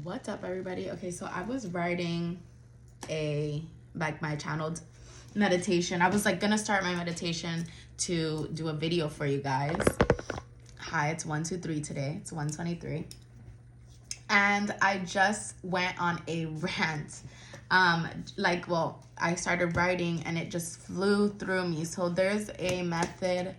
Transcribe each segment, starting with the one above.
What's up, everybody? Okay, so I was writing my channeled meditation. I was gonna start my meditation to do a video for you guys. Hi, it's 123 today. It's 123. And I just went on a rant. I started writing and it just flew through me. So there's a method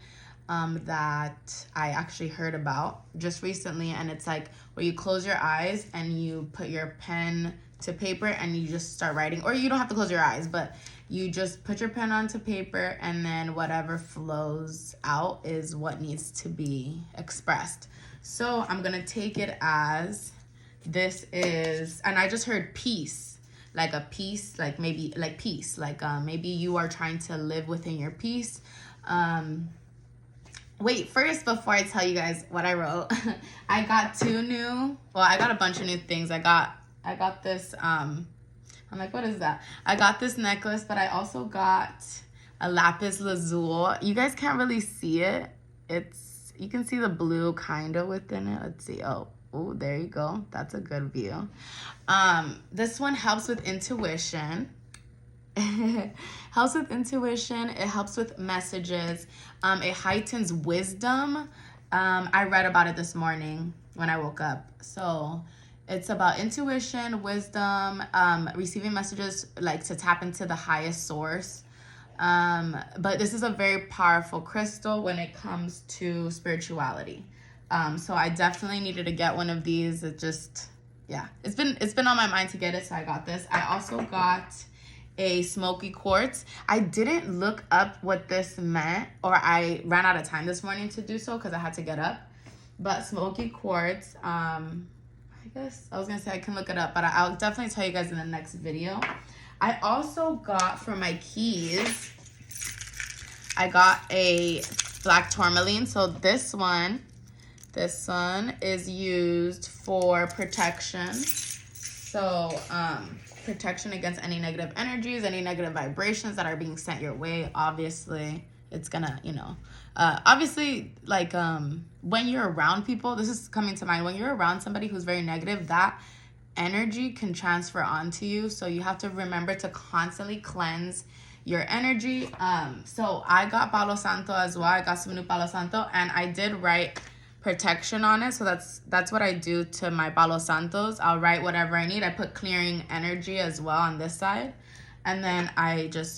that I actually heard about just recently, and it's where you close your eyes and you put your pen to paper and you just start writing, or you don't have to close your eyes, but you just put your pen onto paper, and then whatever flows out is what needs to be expressed. So I'm gonna take it as this is, and I just heard peace, like a peace, maybe peace, maybe you are trying to live within your peace. Wait, first, before I tell you guys what I wrote, I got I got a bunch of new things. I got this, I'm like, what is that? I got this necklace, but I also got a lapis lazuli. You guys can't really see it. You can see the blue kind of within it. Let's see. Oh, there you go. That's a good view. This one helps with intuition. Helps with intuition. It helps with messages. It heightens wisdom. I read about it this morning when I woke up. So it's about intuition, wisdom, receiving messages, to tap into the highest source. But this is a very powerful crystal when it comes to spirituality. So I definitely needed to get one of these. It just, yeah, it's been on my mind to get it, so I got this. I also got a smoky quartz. I didn't look up what this meant, or I ran out of time this morning to do so because I had to get up. But smoky quartz, I guess I was gonna say I can look it up, but I'll definitely tell you guys in the next video. I also got for my keys, I got a black tourmaline. So this one is used for protection. So protection against any negative energies, any negative vibrations that are being sent your way. Obviously, it's gonna, when you're around people, this is coming to mind, when you're around somebody who's very negative, that energy can transfer onto you. So you have to remember to constantly cleanse your energy. So I got Palo Santo as well. I got some new Palo Santo, and I did write protection on it. So that's what I do to my Palo Santos. I'll write whatever I need. I put clearing energy as well on this side, and then I just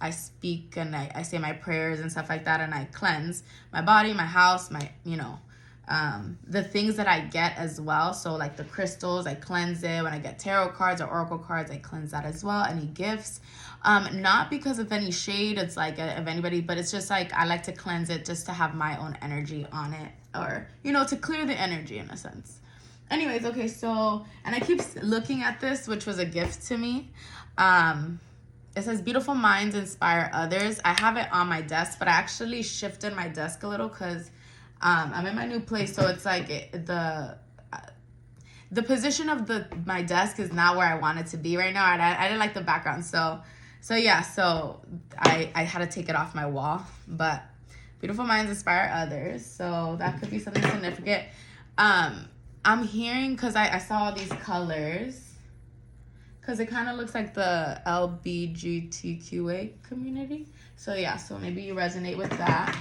I speak and I say my prayers and stuff like that, and I cleanse my body, my house, my the things that I get as well. So the crystals, I cleanse it. When I get tarot cards or oracle cards, I cleanse that as well. Any gifts, not because of any shade, it's of anybody, but it's just I like to cleanse it just to have my own energy on it, or to clear the energy in a sense. Anyways, okay, so, and I keep looking at this, which was a gift to me. It says beautiful minds inspire others. I have it on my desk, but I actually shifted my desk a little because I'm in my new place, so it's the position of my desk is not where I want it to be right now. I didn't like the background, so yeah, so I had to take it off my wall. But beautiful minds inspire others, so that could be something significant. I'm hearing, because I saw all these colors, because it kind of looks like the LBGTQA community. So yeah, so maybe you resonate with that.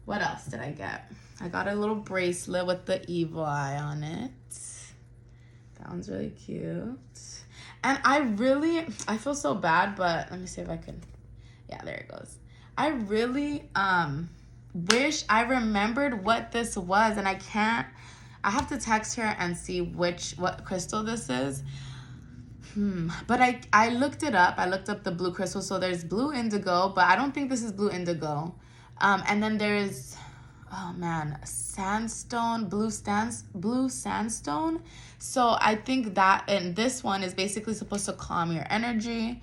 What else did I get? I got a little bracelet with the evil eye on it. That one's really cute. And I feel so bad, but let me see if I can. Yeah, there it goes. I really wish I remembered what this was, and I can't. I have to text her and see what crystal this is. But I looked it up. I looked up the blue crystal. So there's blue indigo, but I don't think this is blue indigo. And then there's, sandstone, blue sandstone. So I think that, and this one is basically supposed to calm your energy.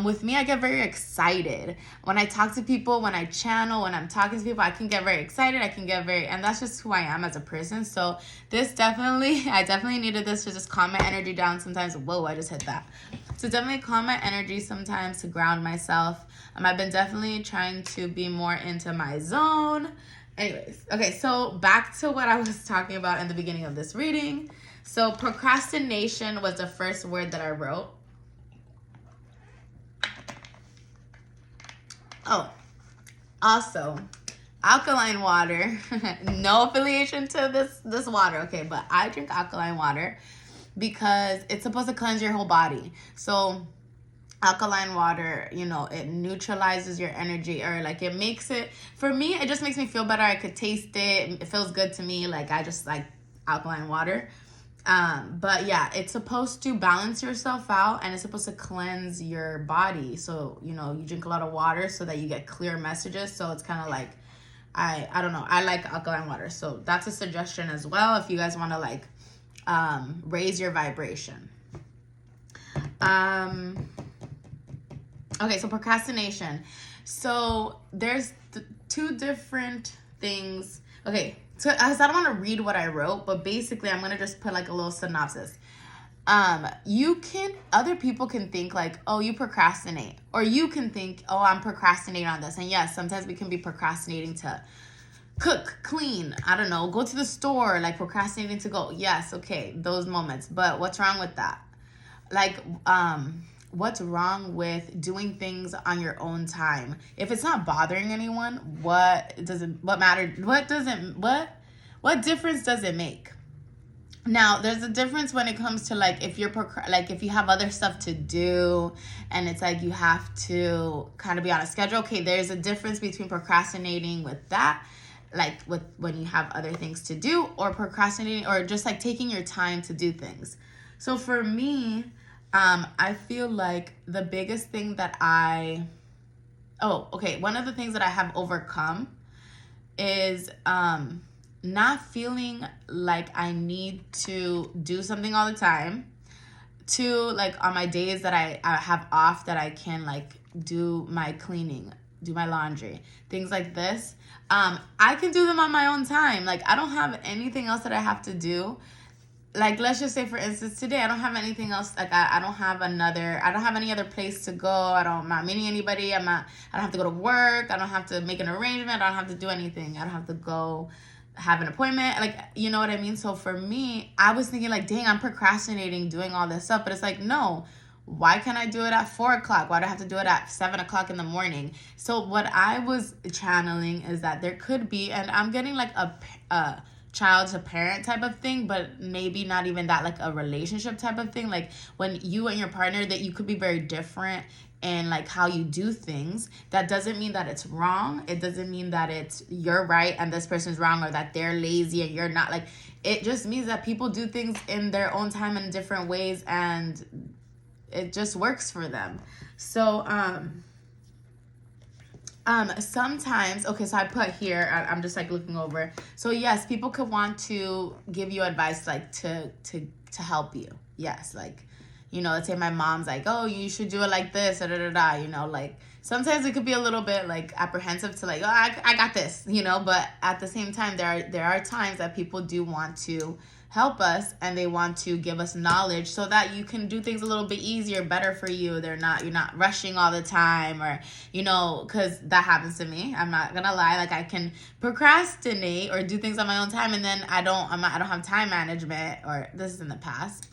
With me, I get very excited. When I talk to people, when I channel, when I'm talking to people, I can get very excited. And that's just who I am as a person. So I definitely needed this to just calm my energy down sometimes. Whoa, I just hit that. So definitely calm my energy sometimes, to ground myself. I've been definitely trying to be more into my zone. Anyways, okay, so back to what I was talking about in the beginning of this reading. So procrastination was the first word that I wrote. Oh, also, alkaline water. No affiliation to this water, okay? But I drink alkaline water because it's supposed to cleanse your whole body. So alkaline water, you know, it neutralizes your energy, or like it makes it, for me, it just makes me feel better. I could taste it. It feels good to me. Like I just like alkaline water. But yeah, it's supposed to balance yourself out, and it's supposed to cleanse your body. So, you know, you drink a lot of water so that you get clear messages. So it's kind of like, I don't know. I like alkaline water. So that's a suggestion as well if you guys want to like raise your vibration. Okay, so procrastination. So there's two different things. Okay, so I don't want to read what I wrote, but basically I'm going to just put like a little synopsis. Other people can think like, oh, you procrastinate. Or you can think, oh, I'm procrastinating on this. And yes, sometimes we can be procrastinating to cook, clean, I don't know, go to the store, like procrastinating to go. Yes, okay, those moments. But what's wrong with that? Like, what's wrong with doing things on your own time? If it's not bothering anyone, what difference does it make? Now, there's a difference when it comes to like if if you have other stuff to do and it's like you have to kind of be on a schedule. Okay, there's a difference between procrastinating with that, like with when you have other things to do, or procrastinating or just like taking your time to do things. So for me, I feel like the biggest thing that one of the things that I have overcome is not feeling like I need to do something all the time. To like on my days that I have off, that I can like do my cleaning, do my laundry, things like this. I can do them on my own time. Like I don't have anything else that I have to do. Like, let's just say, for instance, today, I don't have anything else. Like, I don't have any other place to go. I'm not meeting anybody. I don't have to go to work. I don't have to make an arrangement. I don't have to do anything. I don't have to go have an appointment. Like, you know what I mean? So for me, I was thinking like, dang, I'm procrastinating doing all this stuff. But it's like, no, why can't I do it at 4 o'clock? Why do I have to do it at 7 o'clock in the morning? So what I was channeling is that there could be, and I'm getting like a child to parent type of thing, but maybe not even that, like a relationship type of thing. Like when you and your partner, that you could be very different in like how you do things. That doesn't mean that it's wrong. It doesn't mean that it's you're right and this person's wrong, or that they're lazy and you're not. Like it just means that people do things in their own time in different ways, and it just works for them. So sometimes, okay, so I put here, I'm just like looking over. So yes, people could want to give you advice, like to help you. Yes, like, you know, let's say my mom's like, oh, you should do it like this, you know, like sometimes it could be a little bit like apprehensive to like, oh, I got this, you know, but at the same time, there are times that people do want to help us, and they want to give us knowledge so that you can do things a little bit easier, better for you. You're not rushing all the time, or, you know, because that happens to me. I'm not gonna lie. Like I can procrastinate or do things on my own time, and then I don't have time management, or this is in the past,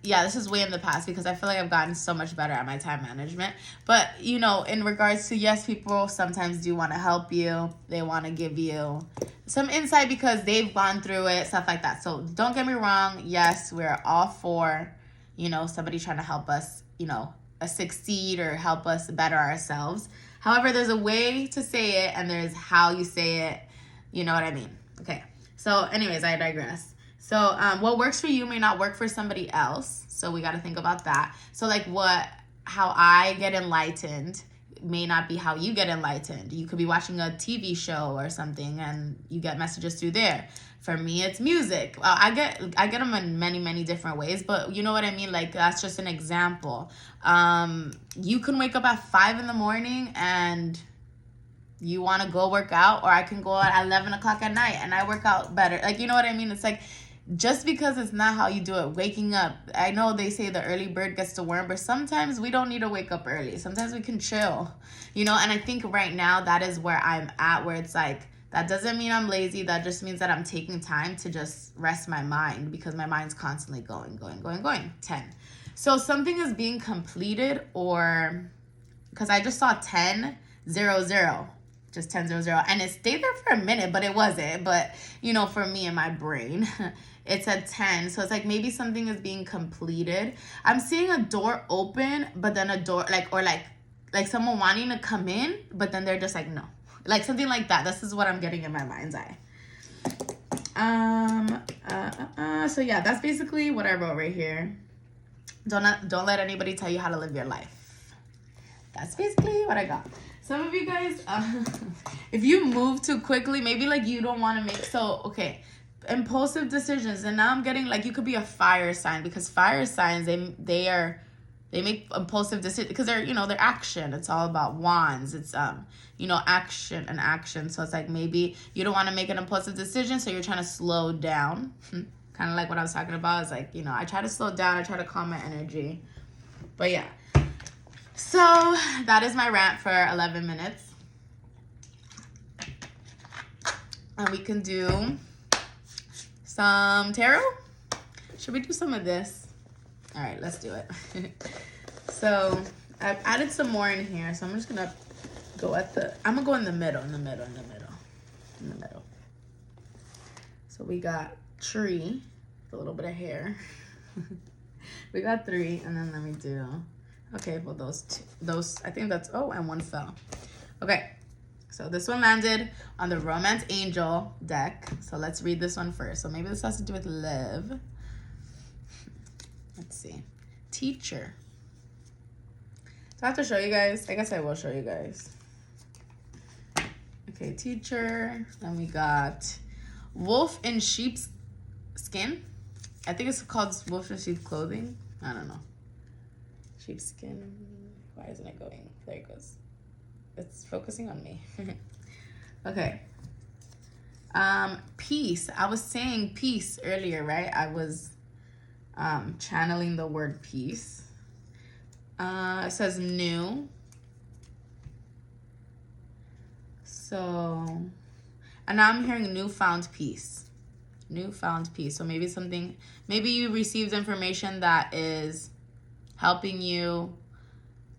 this is way in the past, because I feel like I've gotten so much better at my time management. But, you know, in regards to, yes, people sometimes do want to help you. They want to give you some insight because they've gone through it, stuff like that. So don't get me wrong. Yes, we're all for, you know, somebody trying to help us, you know, succeed or help us better ourselves. However, there's a way to say it, and there's how you say it. You know what I mean? Okay. So anyways, I digress. So what works for you may not work for somebody else. So we got to think about that. So like how I get enlightened may not be how you get enlightened. You could be watching a TV show or something, and you get messages through there. For me, it's music. I get them in many, many different ways, but you know what I mean? Like, that's just an example. You can wake up at 5 in the morning and you want to go work out, or I can go out at 11 o'clock at night and I work out better. Like, you know what I mean? It's like, just because it's not how you do it, waking up. I know they say the early bird gets the worm, but sometimes we don't need to wake up early. Sometimes we can chill, you know? And I think right now that is where I'm at, where it's like, That doesn't mean I'm lazy. That just means that I'm taking time to just rest my mind because my mind's constantly going. 10. So something is being completed, or because I just saw 10, 0, 0. Just 10, 0, 0. And it stayed there for a minute, but it wasn't. But, you know, for me and my brain, it said 10. So it's like maybe something is being completed. I'm seeing a door open, but then a door, like someone wanting to come in, but then they're just like, no. Like something like that. This is what I'm getting in my mind's eye. So yeah, that's basically what I wrote right here. Don't let anybody tell you how to live your life. That's basically what I got. Some of you guys, if you move too quickly, maybe like you don't want to make, impulsive decisions. And now I'm getting like, you could be a fire sign, because fire signs, they make impulsive decisions because they're action. It's all about wands. It's, action and action. So it's like maybe you don't want to make an impulsive decision, so you're trying to slow down. Kind of like what I was talking about. It's like, I try to slow down. I try to calm my energy. But yeah. So that is my rant for 11 minutes. And we can do some tarot. Should we do some of this? All right, let's do it. So I've added some more in here. So I'm just going to go in the middle. So we got tree, a little bit of hair. We got 3, and then let me do, okay, well those, I think that's, oh, and one fell. Okay, so this one landed on the Romance Angel deck. So let's read this one first. So maybe this has to do with love. Let's see. Teacher. Do I have to show you guys? I guess I will show you guys. Okay, teacher. Then we got wolf in sheep's skin. I think it's called wolf in sheep's clothing. I don't know. Sheepskin. Why isn't it going? There it goes. It's focusing on me. Okay. Peace. I was saying peace earlier, right? I was channeling the word peace. It says new. So, and now I'm hearing newfound peace. Newfound peace. So maybe you received information that is helping you,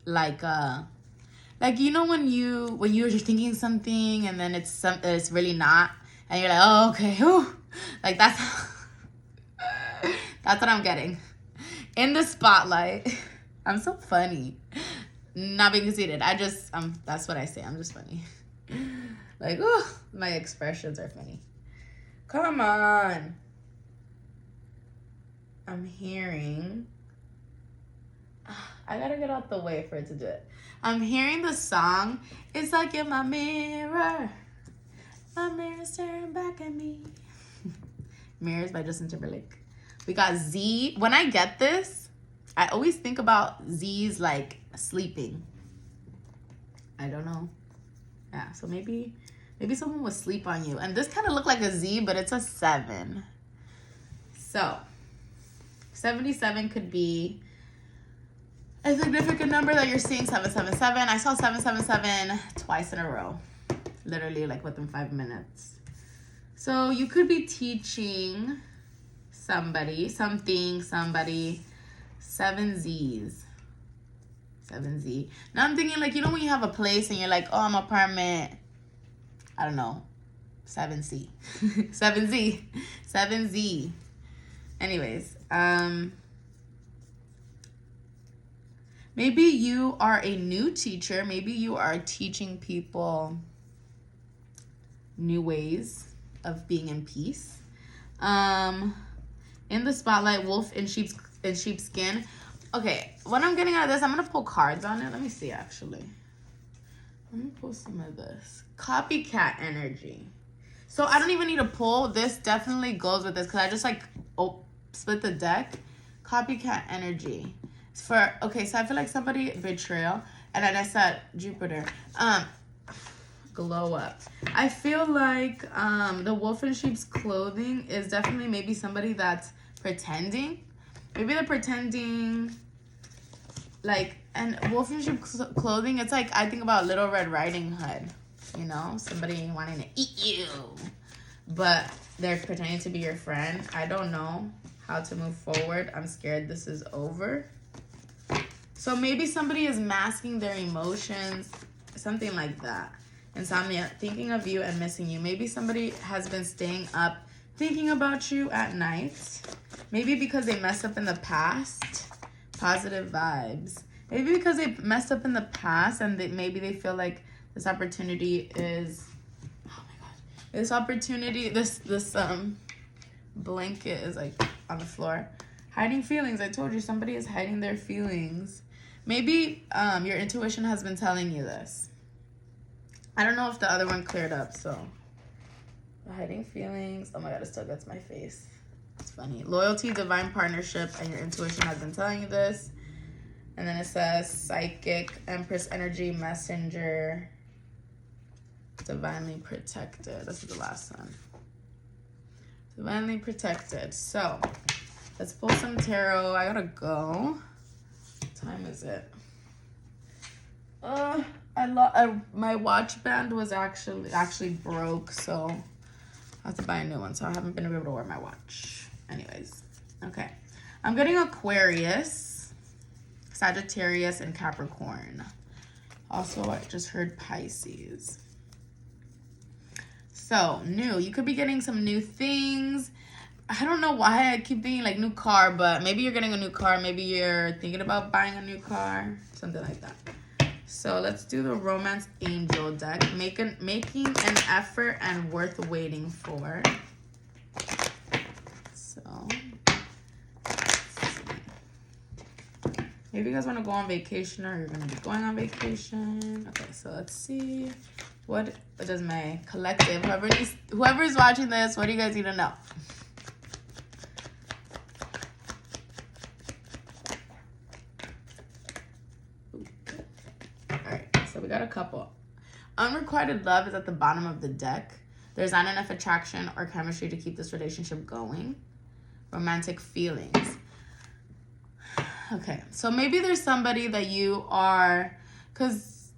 like when you're just thinking something and then it's really not, and you're like, oh, okay, whew. Like that's what I'm getting in the spotlight. I'm so funny. Not being conceited. That's what I say. I'm just funny. Like, oh, my expressions are funny. Come on. I'm hearing. I gotta get out the way for it to do it. I'm hearing the song. It's like in my mirror. My mirror's staring back at me. Mirrors by Justin Timberlake. We got Z. When I get this, I always think about Z's like sleeping. I don't know. Yeah, so maybe someone would sleep on you. And this kind of looked like a Z, but it's a 7. So 77 could be a significant number that you're seeing. 777. I saw 777 twice in a row. Literally like within 5 minutes. So you could be teaching somebody, something, somebody. 7 Z's. 7Z. Now I'm thinking like, when you have a place and you're like, oh, I'm apartment, I don't know, 7C. 7Z. 7Z. Anyways, maybe you are a new teacher. Maybe you are teaching people new ways of being in peace. In the spotlight, wolf in sheepskin. Okay, what I'm getting out of this, I'm going to pull cards on it. Let me see, actually. Let me pull some of this. Copycat energy. So I don't even need to pull. This definitely goes with this because I just split the deck. Copycat energy. Okay, so I feel like somebody, betrayal. And then I said Jupiter. Glow up. I feel like the wolf in sheep's clothing is definitely maybe somebody that's pretending. Maybe they're pretending, like, and wolf in sheep's clothing, it's like, I think about Little Red Riding Hood. you know, somebody wanting to eat you, but they're pretending to be your friend. I don't know how to move forward. I'm scared this is over. So maybe somebody is masking their emotions, something like that. Insomnia, thinking of you and missing you. Maybe somebody has been staying up thinking about you at night. Maybe because they messed up in the past. Positive vibes. Maybe because they messed up in the past and maybe they feel like this opportunity is, oh my god, this opportunity, this blanket is like on the floor. Hiding feelings. I told you somebody is hiding their feelings. Maybe your intuition has been telling you this. I don't know if the other one cleared up, so. Hiding feelings. Oh my god, it still gets my face. It's funny. Loyalty, divine partnership, and your intuition has been telling you this. And then it says psychic, empress energy, messenger, divinely protected. This is the last one. Divinely protected. So, let's pull some tarot. I gotta go. What time is it? My watch band was actually broke, so I have to buy a new one. So I haven't been able to wear my watch. Anyways, okay. I'm getting Aquarius, Sagittarius, and Capricorn. Also, I just heard Pisces. So, new. You could be getting some new things. I don't know why I keep thinking like new car, but maybe you're getting a new car. Maybe you're thinking about buying a new car. Something like that. So let's do the Romance Angel deck. Making an effort and worth waiting for. So, let's see. Maybe you guys want to go on vacation or you're going to be going on vacation. Okay, so let's see. What does my collective, whoever's watching this, what do you guys need to know? So we got a couple. Unrequited love is at the bottom of the deck. There's not enough attraction or chemistry to keep this relationship going. Romantic feelings. Okay, so maybe there's somebody that you are, because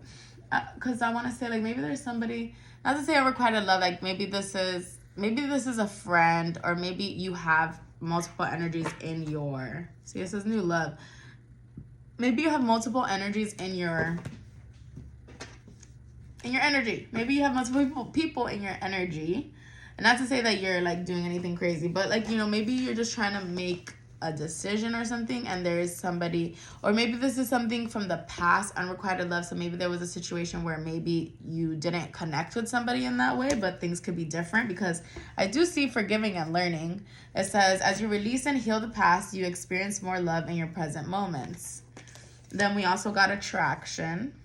I want to say like maybe there's somebody, not to say unrequited love, like maybe this is a friend, or maybe you have multiple energies in your, see, this is new love. Maybe you have multiple energies in your energy. Maybe you have multiple people in your energy. And not to say that you're like doing anything crazy, but like, you know, maybe you're just trying to make a decision or something, and there is somebody, or maybe this is something from the past, unrequited love. So maybe there was a situation where maybe you didn't connect with somebody in that way, but things could be different, because I do see forgiving and learning. It says, as you release and heal the past, you experience more love in your present moments. Then we also got attraction.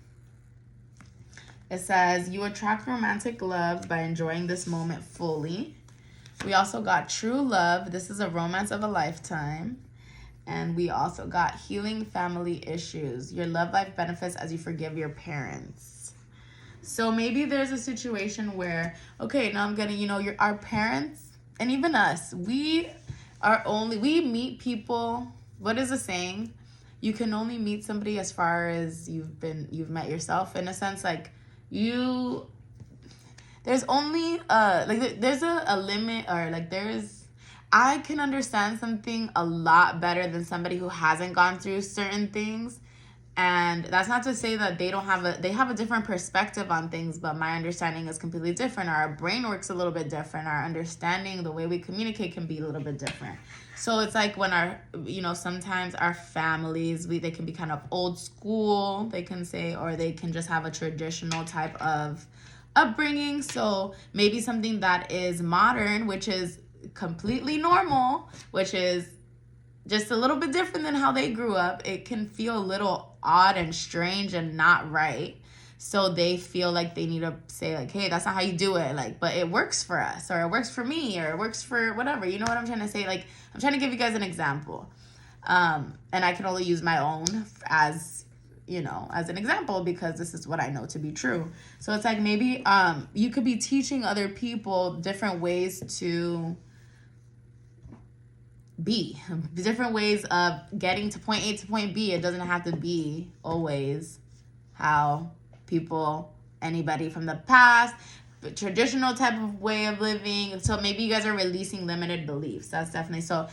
It says, you attract romantic love by enjoying this moment fully. We also got true love. This is a romance of a lifetime. And we also got healing family issues. Your love life benefits as you forgive your parents. So maybe there's a situation where, okay, now I'm getting, you know, our parents, and even us, we meet people. What is the saying? You can only meet somebody as far as you've met yourself, in a sense. Like, there's only there's a limit, or like I can understand something a lot better than somebody who hasn't gone through certain things. And that's not to say that they have a different perspective on things, but my understanding is completely different. Our brain works a little bit different. Our understanding, the way we communicate, can be a little bit different. So it's like when sometimes our families, they can be kind of old school, they can say, or they can just have a traditional type of upbringing. So maybe something that is modern, which is completely normal, which is just a little bit different than how they grew up, it can feel a little odd and strange and not right. So they feel like they need to say like, hey, that's not how you do it. Like, but it works for us, or it works for me, or it works for whatever. You know what I'm trying to say? Like, I'm trying to give you guys an example. And I can only use my own as an example, because this is what I know to be true. So it's like, maybe you could be teaching other people different ways to be, different ways of getting to point A to point B. It doesn't have to be always how people anybody from the past, the traditional type of way of living. So maybe you guys are releasing limited beliefs. That's definitely so.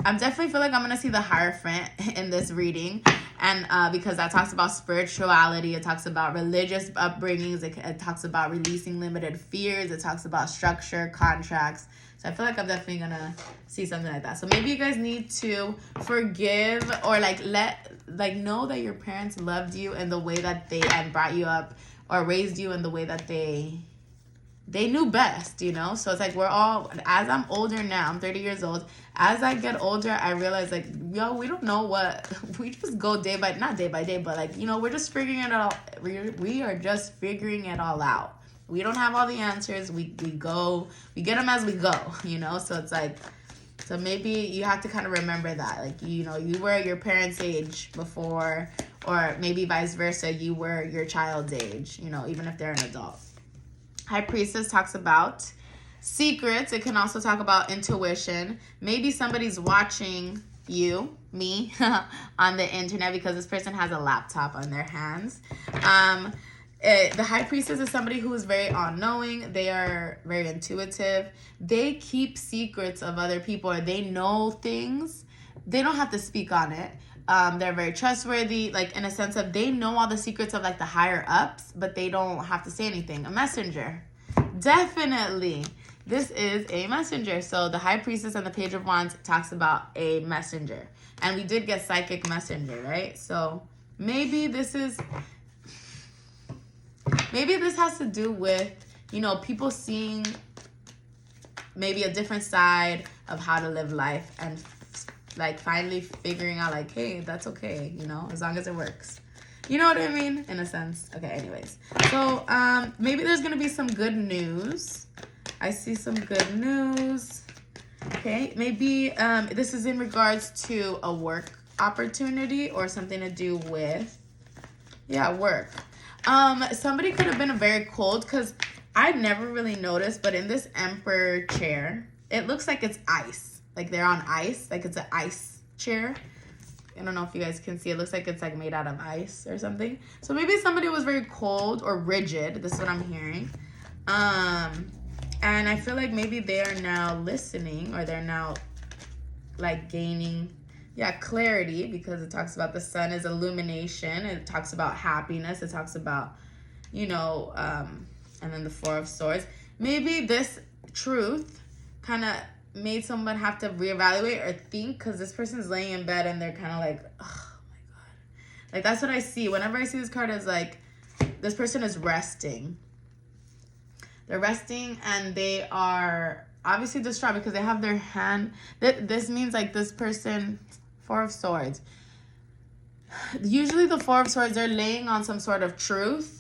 I'm definitely feel like I'm gonna see the Hierophant in this reading, and because that talks about spirituality, it talks about religious upbringings, it talks about releasing limited fears, it talks about structure, contracts. So I feel like I'm definitely gonna see something like that. So maybe you guys need to forgive or know that your parents loved you in the way that they brought you up or raised you in the way that they knew best, you know? So it's like we're all, as I'm older now, I'm 30 years old. As I get older, I realize like, we don't know what, we just go not day by day, but like, we're just figuring it out. We are just figuring it all out. We don't have all the answers. We get them as we go, So it's like, so maybe you have to kind of remember that, like, you were your parents' age before, or maybe vice versa, you were your child's age, even if they're an adult. High Priestess talks about secrets. It can also talk about intuition. Maybe somebody's watching me, on the internet because this person has a laptop on their hands. The High Priestess is somebody who is very all-knowing. They are very intuitive. They keep secrets of other people, or they know things. They don't have to speak on it. They're very trustworthy, like in a sense of they know all the secrets of like the higher ups, but they don't have to say anything. A messenger. Definitely. This is a messenger. So the High Priestess and the Page of Wands talks about a messenger. And we did get psychic messenger, right? So maybe this has to do with, people seeing maybe a different side of how to live life and like finally figuring out like, hey, that's okay, as long as it works. You know what I mean? In a sense. Okay, anyways. So maybe there's going to be some good news. I see some good news. Okay, maybe this is in regards to a work opportunity or something to do with, work. Somebody could have been very cold because I never really noticed, but in this Emperor chair, it looks like it's ice. Like they're on ice, like it's an ice chair. I don't know if you guys can see. It looks like it's like made out of ice or something. So maybe somebody was very cold or rigid. This is what I'm hearing. And I feel like maybe they are now listening, or they're now like gaining, clarity, because it talks about the sun is illumination. It talks about happiness. It talks about, and then the Four of Swords. Maybe this truth kind of made someone have to reevaluate or think, because this person's laying in bed and they're kind of like, oh my God. Like that's what I see. Whenever I see this card, is like this person is resting. They're resting and they are obviously distraught because they have their hand. This means like this person, Four of Swords. Usually the Four of Swords, they're laying on some sort of truth.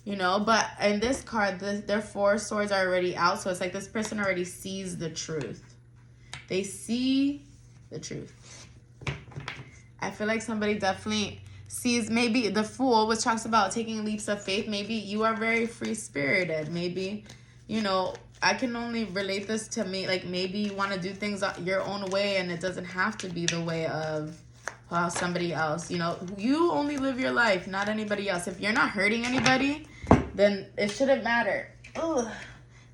But in this card, their Four Swords are already out. So it's like this person already sees the truth. They see the truth. I feel like somebody definitely sees maybe the Fool, which talks about taking leaps of faith. Maybe you are very free-spirited. Maybe, I can only relate this to me. Like maybe you want to do things your own way, and it doesn't have to be the way of somebody else. You only live your life, not anybody else. If you're not hurting anybody, then it shouldn't matter. Ugh.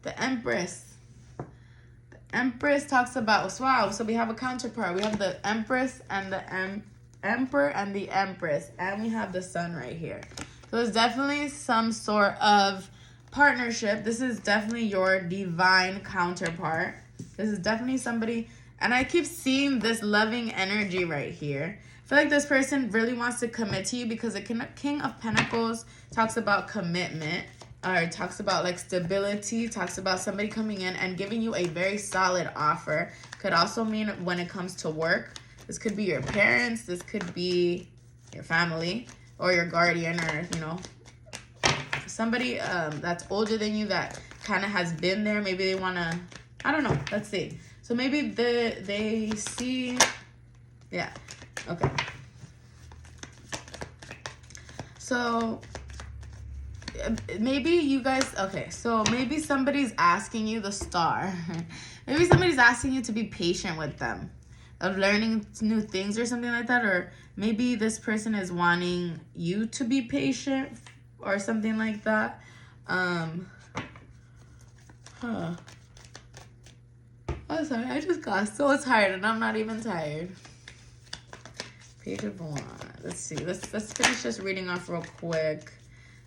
The Empress. The Empress talks about, wow, so we have a counterpart. We have the Empress and the Emperor and the Empress. And we have the Sun right here. So there's definitely some sort of partnership. This is definitely your divine counterpart. This is definitely somebody, and I keep seeing this loving energy right here. I feel like this person really wants to commit to you because the King of Pentacles talks about commitment, or talks about like stability, talks about somebody coming in and giving you a very solid offer. Could also mean when it comes to work. This could be your parents, this could be your family or your guardian, or somebody that's older than you that kind of has been there. Maybe they want to, I don't know, let's see. So maybe they see, okay. So maybe you guys, okay, so maybe somebody's asking you, the Star. Maybe somebody's asking you to be patient with them, of learning new things or something like that. Or maybe this person is wanting you to be patient or something like that. Oh, sorry, I just got so tired, and I'm not even tired. Page of Wands. Let's see. Let's finish just reading off real quick.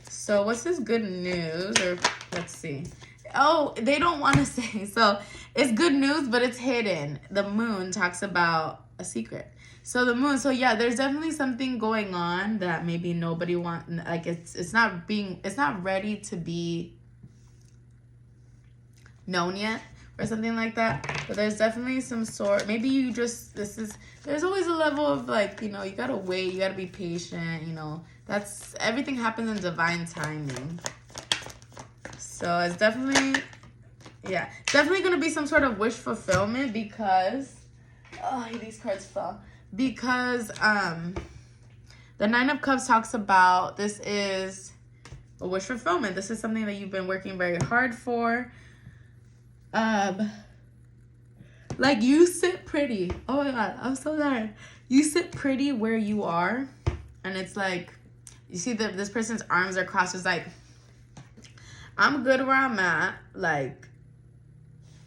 So what's this good news? Or let's see. Oh, they don't want to say. So it's good news, but it's hidden. The moon talks about a secret. So the moon. So yeah, there's definitely something going on that maybe nobody wants. Like it's not ready to be known yet, or something like that. But there's definitely some sort. Maybe you just there's always a level of like, you know, you gotta wait. You gotta be patient. You know, that's everything happens in divine timing. So it's definitely, yeah, definitely going to be some sort of wish fulfillment because, oh, these cards fell. Because the Nine of Cups talks about this is a wish fulfillment. This is something that you've been working very hard for. Like you sit pretty. Oh my God, I'm so tired. You sit pretty where you are. And it's like, you see that this person's arms are crossed. It's like, I'm good where I'm at, like,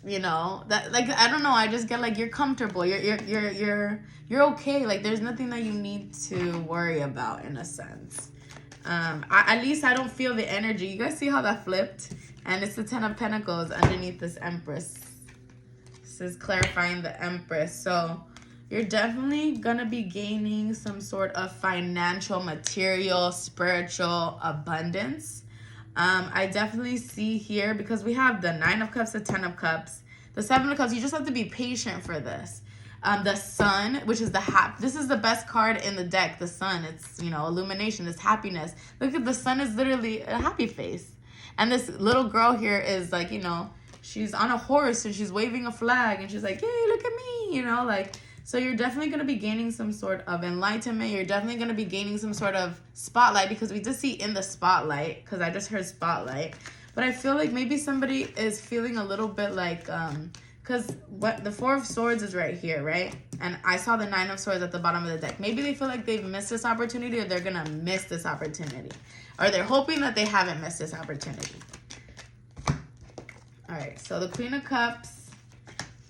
you know, that, like, I don't know, I just get like you're comfortable, you're okay, like there's nothing that you need to worry about in a sense. At least I don't feel the energy. You guys see how that flipped? And it's the Ten of Pentacles underneath this Empress. This is clarifying the Empress. So you're definitely gonna be gaining some sort of financial, material, spiritual abundance. I definitely see here, because we have the Nine of Cups, the Ten of Cups, the Seven of Cups. You just have to be patient for this. The Sun, which is this is the best card in the deck. The Sun, it's, you know, illumination, it's happiness. Look at the Sun is literally a happy face. And this little girl here is like, you know, she's on a horse and she's waving a flag and she's like, yay, look at me, you know, like. So you're definitely going to be gaining some sort of enlightenment. You're definitely going to be gaining some sort of spotlight, because we just see in the spotlight, because I just heard spotlight. But I feel like maybe somebody is feeling a little bit like, because what the Four of Swords is right here, right? And I saw the Nine of Swords at the bottom of the deck. Maybe they feel like they've missed this opportunity, or they're going to miss this opportunity. Or they're hoping that they haven't missed this opportunity. All right, so the Queen of Cups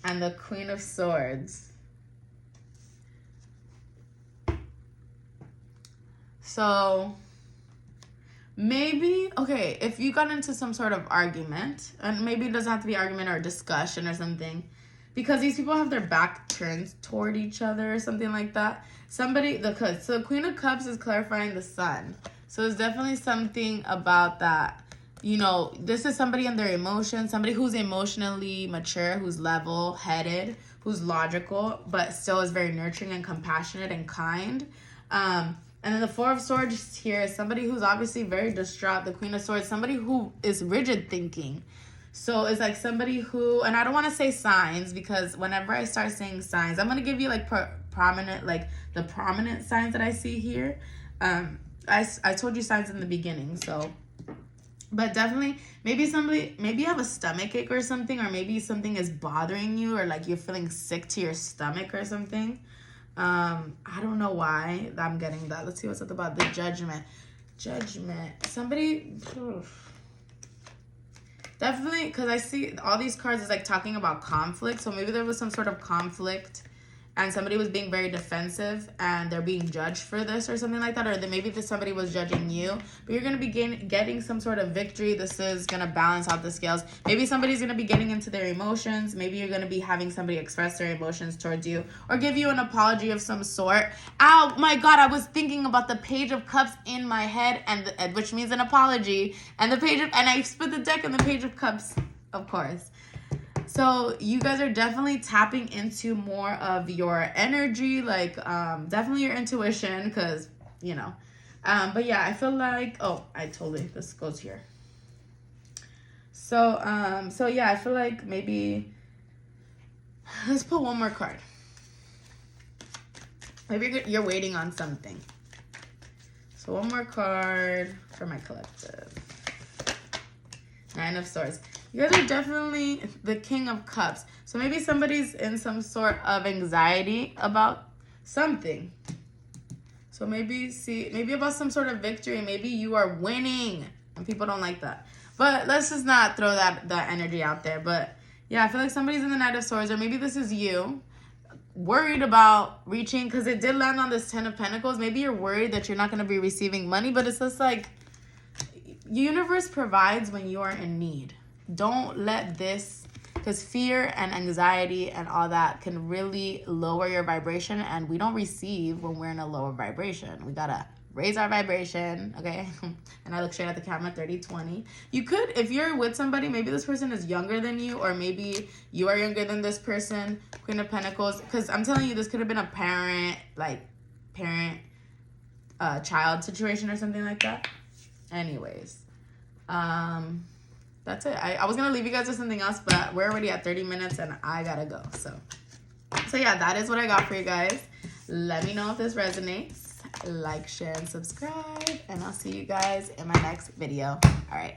and the Queen of Swords. So maybe, okay, if you got into some sort of argument, and maybe it doesn't have to be argument or discussion or something, because these people have their back turned toward each other or something like that. So the Queen of Cups is clarifying the Sun. So there's definitely something about that. You know, this is somebody in their emotions, somebody who's emotionally mature, who's level-headed, who's logical, but still is very nurturing and compassionate and kind. And then the Four of Swords here is somebody who's obviously very distraught. The Queen of Swords, somebody who is rigid thinking. So it's like somebody who, and I don't want to say signs, because whenever I start saying signs, I'm going to give you like prominent, like the prominent signs that I see here. I told you signs in the beginning, so. But definitely, maybe you have a stomach ache or something, or maybe something is bothering you, or like you're feeling sick to your stomach or something. I don't know why I'm getting that. Let's see what's at the bottom. The Judgment. Somebody, definitely, because I see all these cards is like talking about conflict. So maybe there was some sort of conflict and somebody was being very defensive and they're being judged for this or something like that. Or that maybe somebody was judging you. But you're going to be getting some sort of victory. This is going to balance out the scales. Maybe somebody's going to be getting into their emotions. Maybe you're going to be having somebody express their emotions towards you. Or give you an apology of some sort. Oh my God, I was thinking about the Page of Cups in my head, and which means an apology. And I split the deck and the Page of Cups, of course. So you guys are definitely tapping into more of your energy, like definitely your intuition, because, you know. But yeah, I feel like, this goes here. So yeah, I feel like maybe, let's put one more card. Maybe you're waiting on something. So one more card for my collective. Nine of Swords. You guys are definitely the King of Cups. So maybe somebody's in some sort of anxiety about something. So maybe about some sort of victory. Maybe you are winning, and people don't like that. But let's just not throw that energy out there. But yeah, I feel like somebody's in the Knight of Swords, or maybe this is you, worried about reaching, because it did land on this 10 of Pentacles. Maybe you're worried that you're not going to be receiving money, but it's just like, universe provides when you are in need. Don't let this, because fear and anxiety and all that can really lower your vibration, and we don't receive when we're in a lower vibration. We gotta raise our vibration, okay? And I look straight at the camera, 30-20. You could, if you're with somebody, maybe this person is younger than you, or maybe you are younger than this person, Queen of Pentacles, because I'm telling you, this could have been a parent-child situation or something like that. Anyways, that's it. I was gonna leave you guys with something else, but we're already at 30 minutes and I gotta go. So yeah, that is what I got for you guys. Let me know if this resonates. Like, share, and subscribe, and I'll see you guys in my next video. All right.